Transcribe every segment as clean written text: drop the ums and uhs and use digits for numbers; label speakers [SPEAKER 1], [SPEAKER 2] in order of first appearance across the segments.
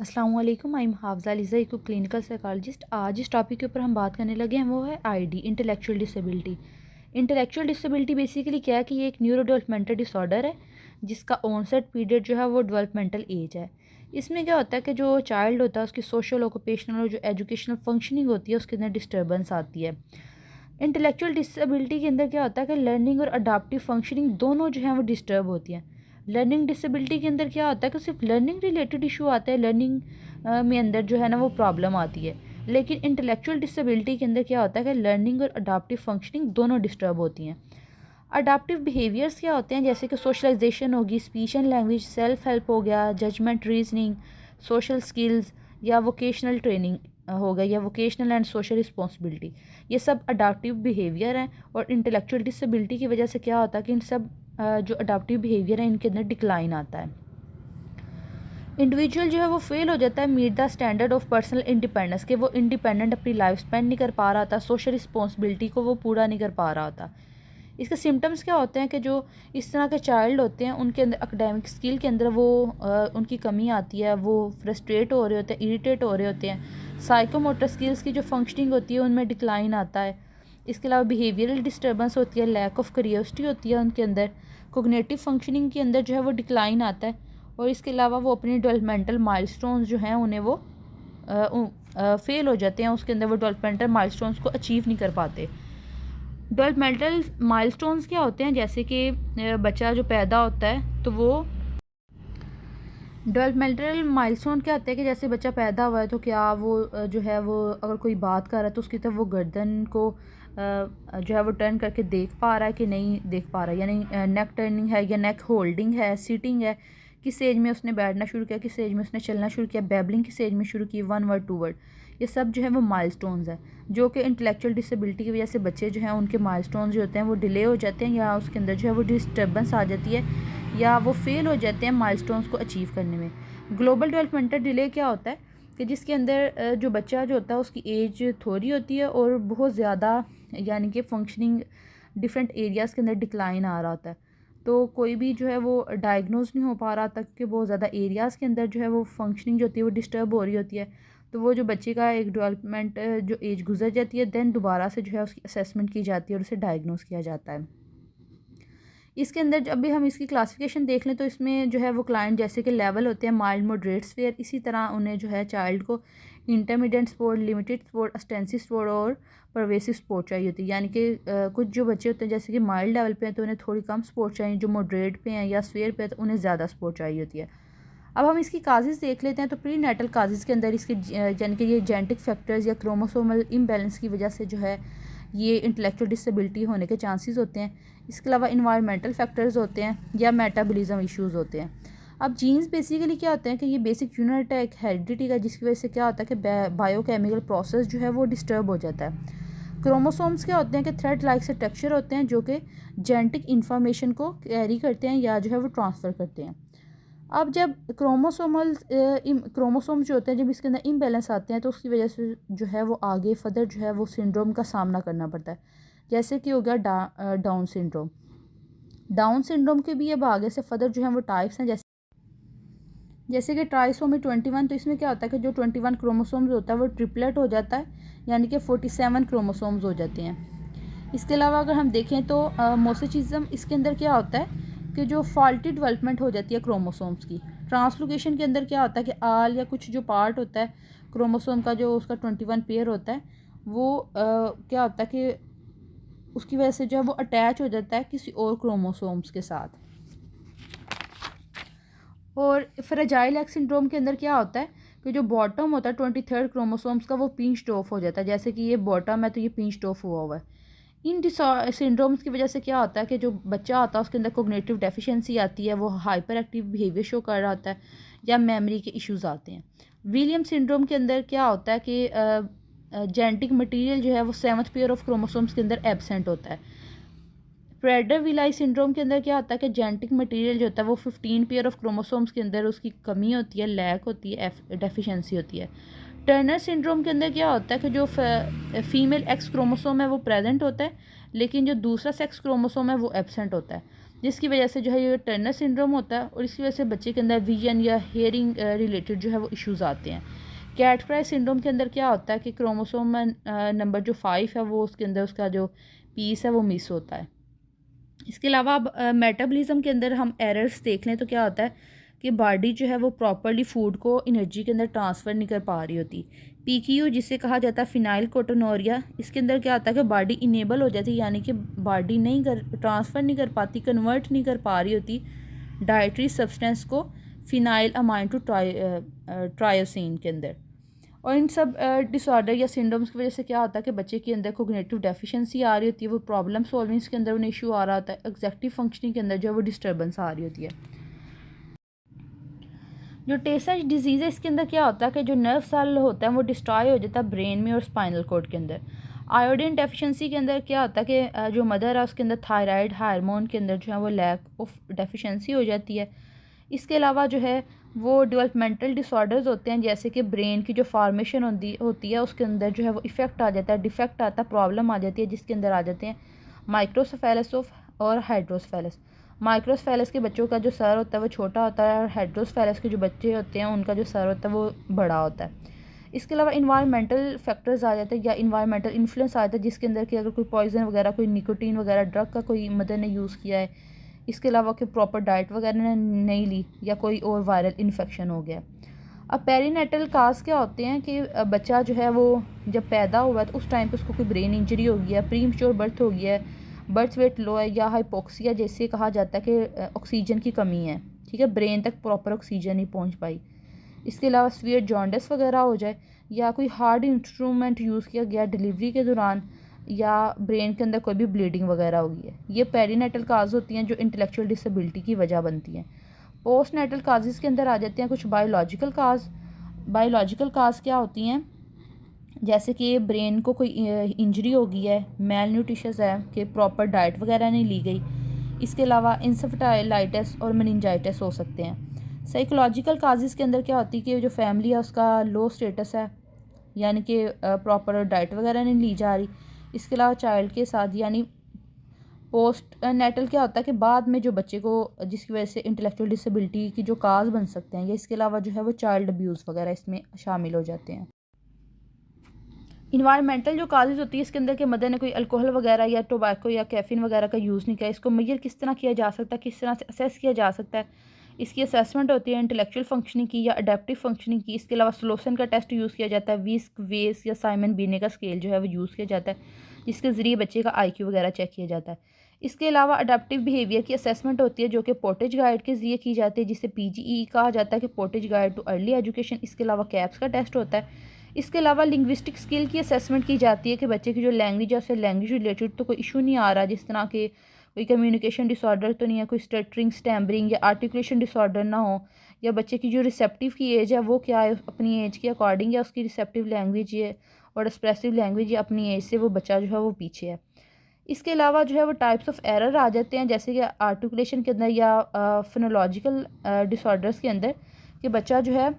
[SPEAKER 1] अस्सलाम वालेकुम, I am हाफजा Liza, एक क्लिनिकल साइकोलॉजिस्ट। आज इस टॉपिक के ऊपर हम बात करने लगे हैं वो है ID, intellectual disability. Intellectual disability basically क्या है कि ये एक न्यूरो डेवलपमेंटल डिसऑर्डर है जिसका ऑनसेट पीरियड जो है वो डेवलपमेंटल एज है। इसमें क्या होता है कि जो चाइल्ड होता है उसकी सोशल, ऑक्यूपेशनल और जो एजुकेशनल फंक्शनिंग होती है उसके अंदर डिस्टर्बेंस आती है। इंटेलेक्चुअल डिसेबिलिटी के अंदर क्या होता है कि लर्निंग और अडाप्टिव फंक्शनिंग दोनों जो है वो डिस्टर्ब होती हैं। लर्निंग डिसेबिलिटी के अंदर क्या होता है कि सिर्फ लर्निंग रिलेटेड इशू आता है, लर्निंग में अंदर जो है ना वो प्रॉब्लम आती है। लेकिन इंटेलेक्चुअल डिसेबिलिटी के अंदर क्या होता है कि लर्निंग और अडाप्टिव फंक्शनिंग दोनों डिस्टर्ब होती हैं। अडाप्टिव बिहेवियर्स क्या होते हैं, जैसे कि सोशलाइजेशन होगी, speech and language, self help हो गया, जजमेंट, रीजनिंग, सोशल स्किल्स या वोकेशनल ट्रेनिंग हो गया, या वोकेशनल एंड सोशल रिस्पॉन्सिबिलिटी। ये सब अडाप्टिव बिहेवियर हैं। और इंटेलेक्चुअल डिसेबिलिटी की वजह से क्या होता है कि इन सब जो अडाप्टिव बिहेवियर है इनके अंदर डिक्लाइन आता है। इंडिविजुअल जो है वो फेल हो जाता है meet the standard of personal independence, कि वो इंडिपेंडेंट अपनी लाइफ स्पेंड नहीं कर पा रहा था, सोशल रिस्पॉन्सिबिलिटी को वो पूरा नहीं कर पा रहा था। इसके सिम्टम्स क्या होते हैं कि जो इस तरह के चाइल्ड होते हैं उनके अंदर एकेडमिक स्किल के अंदर वो उनकी कमी आती है, वो फ्रस्ट्रेट हो रहे होते हैं, इरिटेट हो रहे होते हैं। साइकोमोटर स्किल्स की जो फंक्शनिंग होती है उनमें डिक्लाइन आता है। इसके अलावा बिहेवियरल डिस्टर्बेंस होती है, लैक ऑफ क्यूरियोसिटी होती है उनके अंदर। कोग्निटिव फंक्शनिंग के अंदर जो है वो डिक्लाइन आता है। और इसके अलावा वो अपनी डेवलपमेंटल माइलस्टोन्स जो हैं उन्हें वो फेल हो जाते हैं, उसके अंदर वो डेवलपमेंटल माइलस्टोन्स को अचीव नहीं कर पाते। डेवलपमेंटल माइलस्टोन्स क्या होते हैं, जैसे कि बच्चा जो पैदा होता है तो वो डेवलपमेंटल माइलस्टोन क्या होता है कि जैसे बच्चा पैदा हुआ है तो क्या वो जो है वो अगर कोई बात कर रहा है तो उसकी तरफ वो गर्दन को जो है वो टर्न करके देख पा रहा है कि नहीं देख पा रहा है, यानी नेक टर्निंग है या नेक होल्डिंग है, सीटिंग है, किस एज में उसने बैठना शुरू किया, किस एज में उसने चलना शुरू किया, बेबलिंग किस एज में शुरू की, 1 वर्ड 2 वर्ड, ये सब जो है वो माइलस्टोन्स हैं। जो कि इंटेलेक्चुअल डिसेबिलिटी की वजह से बच्चे जो हैं उनके माइलस्टोन्स जो होते हैं वो डिले हो जाते हैं, या उसके अंदर जो है वो डिस्टर्बेंस आ जाती है, या वो फेल हो जाते हैं माइलस्टोन्स को अचीव करने में। ग्लोबल डेवलपमेंटल डिले क्या होता है कि जिसके अंदर जो बच्चा जो होता है उसकी एज थोड़ी होती है और बहुत ज़्यादा, यानी कि फंक्शनिंग डिफरेंट एरियाज़ के अंदर डिक्लाइन आ रहा होता है, तो कोई भी जो है वो डायग्नोज नहीं हो पा रहा था क्योंकि बहुत ज़्यादा एरियाज़ के अंदर जो है वो फंक्शनिंग जो होती है वो डिस्टर्ब हो रही होती है। तो वो जो बच्चे का एक डेवलपमेंट जो एज गुजर जाती है, देन दोबारा से जो है उसकी असेसमेंट की जाती है और उसे डायग्नोज किया जाता है। इसके अंदर जब भी हम इसकी क्लासिफिकेशन देख लें तो इसमें जो है वो क्लाइंट जैसे कि लेवल होते हैं, माइल्ड, मॉडरेट, स्फेयर, इसी तरह उन्हें जो है चाइल्ड को intermediate support, limited support, extensive support और परवेसिव सपोर्ट चाहिए होती है। यानी कि कुछ जो बच्चे होते हैं जैसे कि माइल्ड लेवल पे हैं तो उन्हें थोड़ी कम सपोर्ट चाहिए, जो मॉडरेट पे हैं या स्फेयर पे है तो उन्हें ज़्यादा सपोर्ट चाहिए होती है। अब हम इसकी काजेज़ देख लेते हैं तो प्री नेटल काजेज़ के अंदर इसके यानी कि ये जेनेटिक फैक्टर्स या क्रोमोसोमल इम्बैलेंस की वजह से जो है ये इंटेलेक्चुअल डिसेबिलिटी होने के चांसेस होते हैं। इसके अलावा इन्वायरमेंटल फैक्टर्स होते हैं या मेटाबॉलिज्म इश्यूज़ होते हैं। अब जीन्स बेसिकली क्या होते हैं कि ये बेसिक यूनिट है एक हेरिडिटी का, जिसकी वजह से क्या होता है कि बायोकेमिकल प्रोसेस जो है वो डिस्टर्ब हो जाता है। क्रोमोसोम्स क्या होते हैं कि थ्रेड लाइक से टेक्सचर होते हैं जो कि जेनेटिक इन्फॉर्मेशन को कैरी करते हैं या जो है वो ट्रांसफ़र करते हैं। अब जब क्रोमोसोम जो होते हैं जब इसके अंदर इम्बैलेंस आते हैं तो उसकी वजह से जो है वो आगे फर्दर जो है वो सिंड्रोम का सामना करना पड़ता है, जैसे कि हो गया डाउन सिंड्रोम। डाउन सिंड्रोम के भी अब आगे से फर्दर जो है वो टाइप्स हैं, जैसे कि ट्राइसोमी 21, तो इसमें क्या होता है कि जो 21 क्रोमोसोम्स होता है वो ट्रिपलेट हो जाता है, यानी कि 47 क्रोमोसोम्स हो जाते हैं। इसके अलावा अगर हम देखें तो मोसेचिज्म, इसके अंदर क्या होता है कि जो फॉल्टी डेवलपमेंट हो जाती है क्रोमोसोम्स की। ट्रांसलोकेशन के अंदर क्या होता है कि आल या कुछ जो पार्ट होता है क्रोमोसोम का, जो उसका 21 पेयर होता है वो क्या होता है कि उसकी वजह से जो है वो अटैच हो जाता है किसी और क्रोमोसोम्स के साथ। और फ्रेजाइल एक्स सिंड्रोम के अंदर क्या होता है कि जो बॉटम होता है 23rd क्रोमोसोम्स का वो पिंच्ड ऑफ हो जाता है, जैसे कि ये बॉटम है तो ये पिंच्ड ऑफ हुआ है। इन सिंड्रोम्स की वजह से क्या होता है कि जो बच्चा होता है उसके अंदर कोग्निटिव डेफिशिएंसी आती है, वो हाइपर एक्टिव बिहेवियर शो कर रहा होता है, या मेमोरी के इश्यूज आते हैं। विलियम सिंड्रोम के अंदर क्या होता है कि जेनेटिक मटेरियल जो है वो 7th पेयर ऑफ क्रोमोसोम्स के अंदर एब्सेंट होता है। प्रेडर विलाई सिंड्रोम के अंदर क्या होता है कि जेनेटिक मटेरियल जो होता है वो 15 पेयर ऑफ क्रोमोसोम्स के अंदर उसकी कमी होती है, लैक होती है, डेफिशिएंसी होती है। टर्नर सिंड्रोम के अंदर क्या होता है कि जो फीमेल एक्स क्रोमोसोम है वो प्रेजेंट होता है, लेकिन जो दूसरा सेक्स क्रोमोसोम है वो एब्सेंट होता है। जिसकी वजह से जो है ये टर्नर सिंड्रोम होता है और इसकी वजह से बच्चे के अंदर विजन या हेयरिंग रिलेटेड जो है वो इश्यूज़ आते हैं। कैट क्राई सिंड्रोम के अंदर क्या होता है कि क्रोमोसोम नंबर जो 5 है वो उसके अंदर उसका जो पीस है वो मिस होता है। इसके अलावा अब मेटाबॉलिज्म के अंदर हम एरर्स देख लें तो क्या होता है कि बॉडी जो है वो प्रॉपरली फूड को एनर्जी के अंदर ट्रांसफ़र नहीं कर पा रही होती। पीक्यू जिसे कहा जाता है फिनाइल कोटोनोरिया, इसके अंदर क्या होता है कि बॉडी इनेबल हो जाती है, यानी कि बॉडी नहीं कर ट्रांसफ़र नहीं कर पाती, कन्वर्ट नहीं कर पा रही होती डाइटरी सब्सटेंस को फिनाइल अमाइन टू ट्रायोसिन के अंदर। और इन सब डिसऑर्डर या सिंड्रोम्स की वजह से क्या होता है कि बच्चे के अंदर कोग्निटिव डेफिशिएंसी आ रही होती है, वो प्रॉब्लम सॉल्विंग के अंदर उन्हें इशू आ रहा होता है, एग्जेक्टिव फंक्शनिंग के अंदर जो है वो डिस्टर्बेंस आ रही होती है। जो टेसा डिजीज़ है इसके अंदर क्या होता है कि जो नर्व सेल होता है वो डिस्ट्रॉय हो जाता है ब्रेन में और स्पाइनल कॉर्ड के अंदर। आयोडीन डेफिशिएंसी के अंदर क्या होता है कि जो मदर है उसके अंदर थायराइड हार्मोन के अंदर जो है वो लैक ऑफ डेफिशिएंसी हो जाती है। इसके अलावा जो है वो डेवलपमेंटल डिसऑर्डर्स होते हैं, जैसे कि ब्रेन की जो फॉर्मेशन होती है उसके अंदर जो है वो इफ़ेक्ट आ जाता है, डिफेक्ट आता है, प्रॉब्लम आ जाती है, जिसके अंदर आ जाते हैं माइक्रोसेफेलस और हाइड्रोसेफेलस। माइक्रोसेफेलस के बच्चों का जो सर होता है वो छोटा होता है और हाइड्रोसेफेलस के जो बच्चे होते हैं उनका जो सर होता है वो बड़ा होता है। इसके अलावा इन्वायरमेंटल फैक्टर्स आ जाते हैं या इन्वायरमेंटल इन्फ्लुएंस आ जाता है, जिसके अंदर कि अगर कोई पॉइजन वगैरह, कोई निकोटीन वगैरह ड्रग का कोई मदर ने यूज़ किया है, इसके अलावा कोई प्रॉपर डाइट वगैरह नहीं ली, या कोई और वायरल इन्फेक्शन हो गया। अब पेरीनेटल काज क्या होते हैं कि बच्चा जो है वो जब पैदा हुआ है तो उस टाइम पे उसको कोई ब्रेन इंजरी हो गई है, प्रीमच्योर बर्थ हो गया है, बर्थ वेट लो है, या हाइपोक्सिया जैसे कहा जाता है कि ऑक्सीजन की कमी है, ठीक है, ब्रेन तक प्रॉपर ऑक्सीजन नहीं पहुंच पाई। इसके अलावा स्वीयर जॉन्डिस वगैरह हो जाए, या कोई हार्ड इंस्ट्रूमेंट यूज़ किया गया डिलीवरी के दौरान, या ब्रेन के अंदर कोई भी ब्लीडिंग वगैरह होगी है, ये पेरीनेटल काज होती हैं जो इंटेलेक्चुअल डिसेबिलिटी की वजह बनती हैं। पोस्ट नेटल काजेज़ के अंदर आ जाते हैं कुछ बायोलॉजिकल काज। बायोलॉजिकल काज क्या होती हैं, जैसे कि ब्रेन को कोई इंजरी हो गई है, मेल न्यूट्रिशस है कि प्रॉपर डाइट वगैरह नहीं ली गई। इसके अलावा इंसेफेलाइटिस और मेनिंजाइटिस हो सकते हैं। साइकोलॉजिकल काजेज़ के अंदर क्या होती है कि जो फैमिली है उसका लो स्टेटस है, यानी कि प्रॉपर डाइट वगैरह नहीं ली जा रही। इसके अलावा चाइल्ड के साथ, यानी पोस्ट नेटल क्या होता है कि बाद में जो बच्चे को जिसकी वजह से इंटेलेक्चुअल डिसेबिलिटी की जो काज बन सकते हैं, या इसके अलावा जो है वो चाइल्ड अब्यूज़ वगैरह इसमें शामिल हो जाते हैं। इन्वायरमेंटल जो काजेज़ होती है इसके अंदर के मदर ने कोई अल्कोहल वगैरह या टोबैको या कैफीन वगैरह का यूज़ नहीं किया, इसको मेजर किस तरह किया जा सकता है, किस तरह से असेस किया जा सकता है, इसकी असेसमेंट होती है इंटेलेक्चुअल फंक्शनिंग की या अडेप्टिव फंक्शनिंग की। इसके अलावा स्लोसन का टेस्ट यूज़ किया जाता है, विस्क वेस या साइमन बीने का स्केल जो है वो यूज़ किया जाता है, जिसके ज़रिए बच्चे का IQ वगैरह चेक किया जाता है। इसके अलावा अडेप्टिव बिहेवियर की असेसमेंट होती है जो कि पोर्टेज गाइड के ज़रिए की जाती है, जिसे PGE कहा जाता है कि portage guide too early education. इसके अलावा कैप्स का टेस्ट होता है। इसके अलावा लिंग्विस्टिक स्किल की असेसमेंट की जाती है कि बच्चे की जो लैंग्वेज है उससे लैंग्वेज रिलेटेड तो कोई इशू नहीं आ रहा, जिस तरह के कोई कम्युनिकेशन डिसऑर्डर तो नहीं है, कोई स्टटरिंग स्टैमरिंग या आर्टिकुलेशन डिसऑर्डर ना हो, या बच्चे की जो रिसेप्टिव की एज है वो क्या है अपनी एज के अकॉर्डिंग, या उसकी रिसेप्टिव लैंग्वेज ये और एक्सप्रेसिव लैंग्वेज या अपनी एज से वो बच्चा जो है वो पीछे है। इसके अलावा जो है वो टाइप्स ऑफ एरर आ जाते हैं, जैसे कि आर्टिकुलेशन के अंदर या फिनोलॉजिकल डिसऑर्डर्स के अंदर कि बच्चा जो है,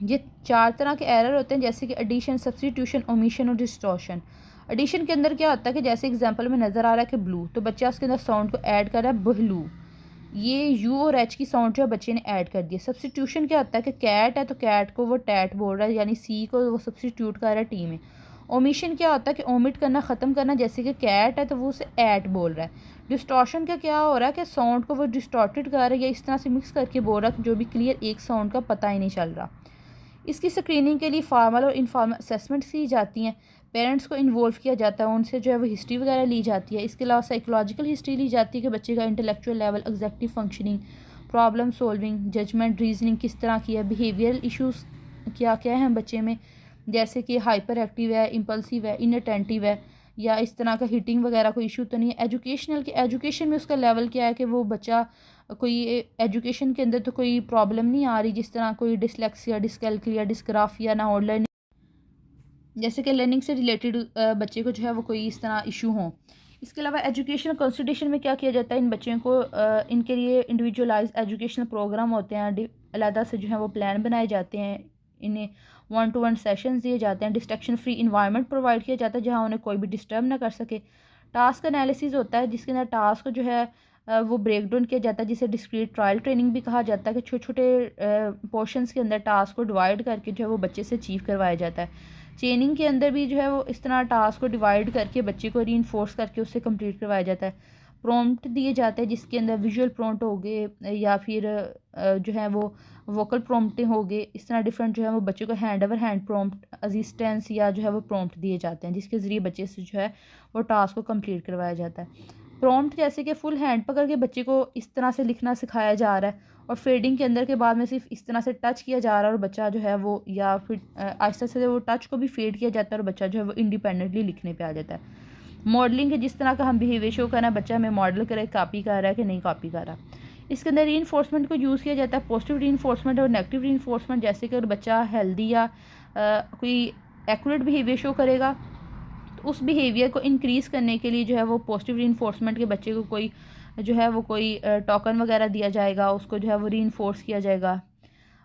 [SPEAKER 1] ये 4 तरह के एरर होते हैं, जैसे कि एडिशन, सब्स्टिट्यूशन, ओमिशन और डिस्टॉर्शन। एडिशन के अंदर क्या होता है कि जैसे एग्जांपल में नज़र आ रहा है कि ब्लू, तो बच्चा उसके अंदर साउंड को ऐड कर रहा है ब्लू, ये यू और एच की साउंड जो है बच्चे ने ऐड कर दी है। सब्स्टिट्यूशन क्या होता है कि कैट है तो कैट को वो टैट बोल रहा है, यानी सी को वो सब्स्टिट्यूट कर रहा है टी में। ओमिशन क्या होता है कि ओमिट करना, ख़त्म करना, जैसे कि कैट है तो वो उसे ऐट बोल रहा है। डिस्टॉर्शन का क्या हो रहा है कि साउंड को वो डिस्टॉर्टेड कर रहा है या इस तरह से मिक्स करके बोल रहा है कि जो भी क्लियर एक साउंड का पता ही नहीं चल रहा। इसकी स्क्रीनिंग के लिए फॉर्मल और इनफॉर्मल असेसमेंट्स की जाती हैं, पेरेंट्स को इन्वॉल्व किया जाता है, उनसे जो है वो हिस्ट्री वगैरह ली जाती है। इसके अलावा साइकोलॉजिकल हिस्ट्री ली जाती है कि बच्चे का intellectual level, executive functioning, problem solving, judgement, reasoning किस तरह की है, बिहेवियरल इश्यूज़ क्या क्या हैं बच्चे में, जैसे कि हाइपर एक्टिव है, इम्पल्सिव है, इनअटेंटिव है, या इस तरह का हिटिंग वगैरह कोई इशू तो नहीं है। एजुकेशन में उसका लेवल क्या है कि वो बच्चा कोई एजुकेशन के अंदर तो कोई प्रॉब्लम नहीं आ रही, जिस तरह कोई डिसलेक्सिया, डिसकैल्कुलिया, डिस्ग्राफिया ना, और लर्निंग जैसे कि लर्निंग से रिलेटेड बच्चे को जो है वो कोई इस तरह इशू हो। इसके अलावा एजुकेशन कंसल्टेशन में क्या किया जाता है, इन बच्चों को इनके लिए इंडिविजुअलाइज एजुकेशनल प्रोग्राम होते हैं, अलहदा से जो है वो प्लान बनाए जाते हैं, इन्हें 1-to-1 सेशंस दिए जाते हैं, डिस्ट्रैक्शन फ्री इन्वायरमेंट प्रोवाइड किया जाता है जहाँ उन्हें कोई भी डिस्टर्ब ना कर सके। टास्क एनालिसिस होता है जिसके अंदर टास्क जो है वो ब्रेक डाउन किया जाता है, जिसे डिस्क्रीट ट्रायल ट्रेनिंग भी कहा जाता है, कि छोटे छोटे पोर्शंस के अंदर टास्क को डिवाइड करके जो है वो बच्चे से अचीव करवाया जाता है। चेनिंग के अंदर भी जो है वो इस तरह टास्क को डिवाइड करके बच्चे को रीइंफोर्स करके उससे कंप्लीट करवाया जाता है। प्रॉम्प्ट दिए जाते हैं जिसके अंदर विजुअल प्रॉम्प्ट हो गए या फिर जो है वो वोकल प्रॉम्प्टें हो गए। इस तरह डिफरेंट जो है वो बच्चे को hand over hand prompt, assistance या जो है वो प्रॉम्प्ट दिए जाते हैं, जिसके ज़रिए बच्चे से जो है वो टास्क को कंप्लीट करवाया जाता है। प्रॉम्प्ट जैसे कि फुल हैंड पकड़ के बच्चे को इस तरह से लिखना सिखाया जा रहा है, और फेडिंग के अंदर के बाद में सिर्फ इस तरह से टच किया जा रहा है और बच्चा जो है वो, या फिर आहिस्ता से वो टच को भी फेड किया जाता है और बच्चा जो है वो इंडिपेंडेंटली लिखने पे आ जाता है। मॉडलिंग के जिस तरह का हम बिहेवियर शो करना है, बच्चा हमें मॉडल करे, कॉपी कर रहा है कि नहीं कॉपी कर रहा। इसके अंदर री को यूज़ किया जाता है, पॉजिटिव री और नेगेटिव री। जैसे कि अगर बच्चा हेल्दी या कोई एक्यूरेट बिहेवियर शो करेगा, तो उस बिहेवियर को इंक्रीज़ करने के लिए जो है वो पॉजिटिव री के बच्चे को कोई जो है वो कोई टोकन वगैरह दिया जाएगा, उसको जो है वो री किया जाएगा।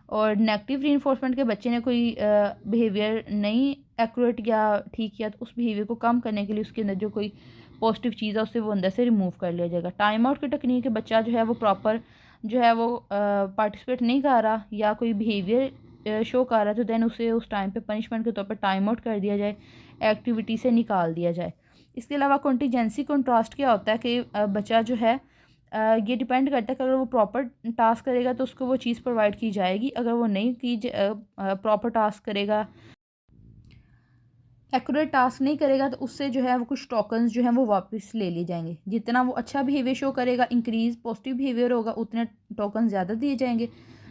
[SPEAKER 1] और नेगेटिव री के बच्चे ने कोई बिहेवियर नहीं एक्यूरेट या ठीक किया, तो उस बिहेवियर को कम करने के लिए उसके अंदर जो कोई पॉजिटिव चीज़ है उससे वो अंदर से रिमूव कर लिया जाएगा। टाइम आउट की टेक्निक है, बच्चा जो है वो प्रॉपर जो है वो पार्टिसिपेट नहीं कर रहा या कोई बिहेवियर शो कर रहा है, तो देन उसे उस टाइम पे पनिशमेंट के तौर पर टाइम आउट कर दिया जाए, एक्टिविटी से निकाल दिया जाए। इसके अलावा कॉन्टीजेंसी कंट्रास्ट क्या होता है कि बच्चा जो है ये डिपेंड करता है कि अगर वो प्रॉपर टास्क करेगा तो उसको वो चीज़ प्रोवाइड की जाएगी, अगर वो नहीं की प्रॉपर टास्क करेगा, एक्यूरेट टास्क नहीं करेगा, तो उससे जो है वो कुछ टोकन्स जो हैं वो वापस ले लिए जाएंगे। जितना वो अच्छा बिहेवियर शो करेगा, इंक्रीज पॉजिटिव बिहेवियर होगा, उतने टोकन ज़्यादा दिए जाएंगे।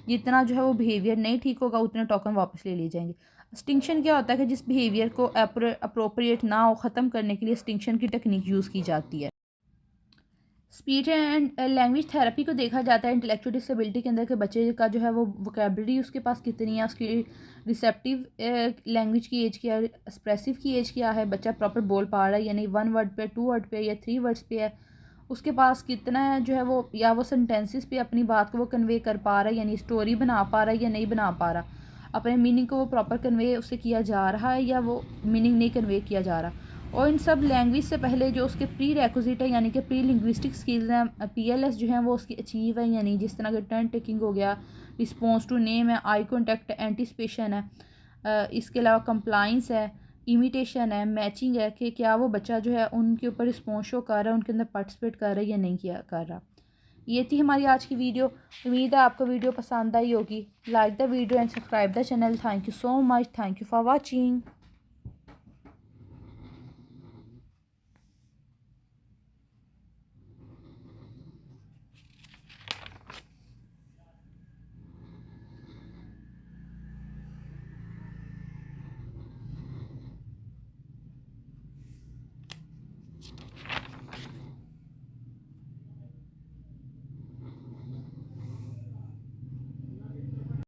[SPEAKER 1] जितना जो है वो बिहेवियर नहीं ठीक होगा, उतने टोकन वापस ले लिए जाएंगे। एक्सटिंक्शन क्या होता है कि जिस बिहेवियर को अप्रोप्रिएट ना हो, ख़त्म करने के लिए एक्सटिंक्शन की टेक्निक यूज़ की जाती है। स्पीच एंड लैंग्वेज थेरेपी को देखा जाता है इंटेलेक्चुअल डिसेबिलिटी के अंदर के बच्चे का जो है वो वोकेबलरी उसके पास कितनी है, उसकी रिसेप्टिव लैंग्वेज की एज क्या है, एक्सप्रेसिव की एज क्या है, बच्चा प्रॉपर बोल पा रहा है यानी 1 वर्ड पे, 2 वर्ड पे या 3 वर्ड्स पे है, उसके पास कितना है जो है वो, या वो सेंटेंसेस पे अपनी बात को वो कन्वे कर पा रहा है यानी स्टोरी बना पा रहा है या नहीं बना पा रहा, अपने मीनिंग को वो प्रॉपर कन्वे उससे किया जा रहा है या वो मीनिंग नहीं कन्वे किया जा रहा। और इन सब लैंग्वेज से पहले जो उसके प्री रेक्विजिट है यानी कि प्री लिंग्विस्टिक स्किल्स हैं, PLS जो हैं वो उसकी अचीव है, यानी जिस तरह के टर्न टेकिंग हो गया, रिस्पॉन्स टू नेम है, आई कॉन्टेक्ट, एंटिसिपेशन है, इसके अलावा कंप्लाइंस है, इमिटेशन है, मैचिंग है, कि क्या वो बच्चा जो है उनके ऊपर रिस्पॉन्स शो कर रहा है, उनके अंदर पार्टिसिपेट कर रहा है या नहीं किया कर रहा। ये थी हमारी आज की वीडियो। उम्मीद है आपको वीडियो पसंद आई होगी। Like the video and subscribe the channel. Thank you so much. Thank you for watching.